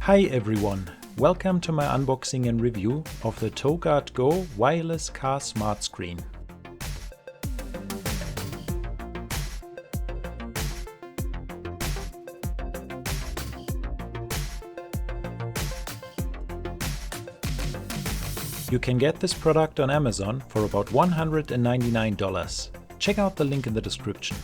Hi everyone, welcome to my unboxing and review of the TOGUARDGO wireless car smart screen. You can get this product on Amazon for about $199. Check out the link in the description.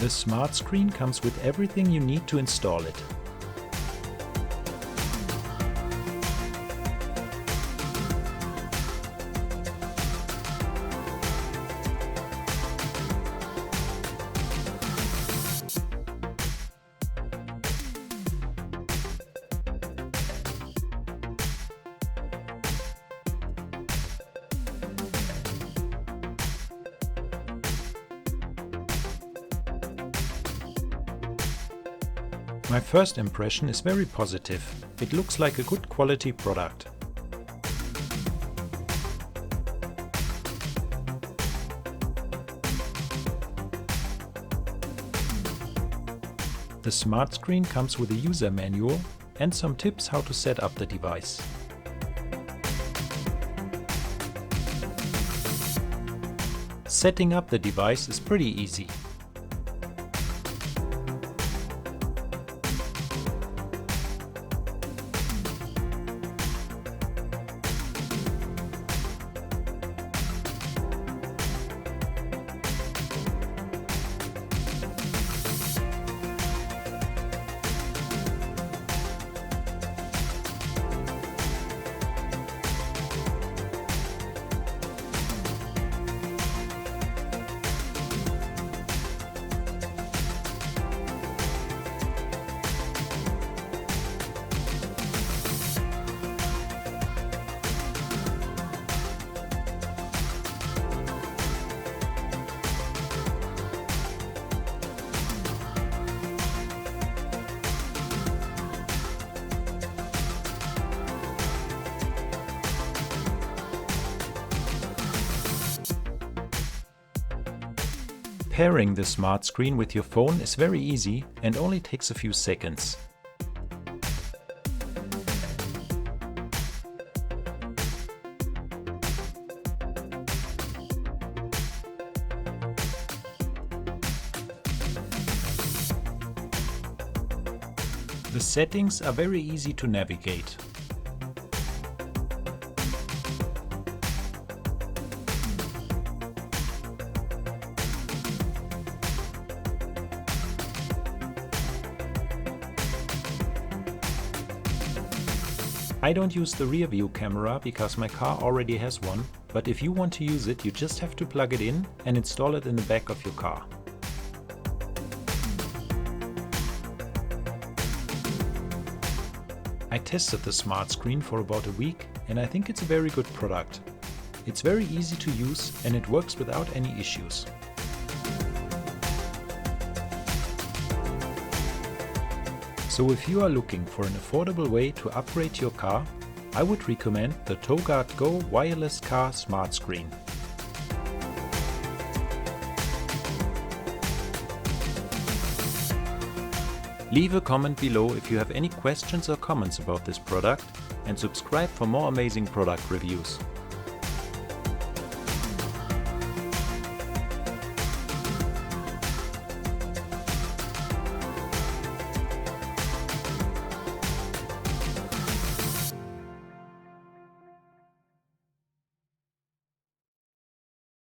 The smart screen comes with everything you need to install it. My first impression is very positive. It looks like a good quality product. The smart screen comes with a user manual and some tips how to set up the device. Setting up the device is pretty easy. Pairing the smart screen with your phone is very easy and only takes a few seconds. The settings are very easy to navigate. I don't use the rear view camera because my car already has one, but if you want to use it, you just have to plug it in and install it in the back of your car. I tested the smart screen for about a week and I think it's a very good product. It's very easy to use and it works without any issues. So if you are looking for an affordable way to upgrade your car, I would recommend the TOGUARDGO wireless car smart screen. Leave a comment below if you have any questions or comments about this product and subscribe for more amazing product reviews.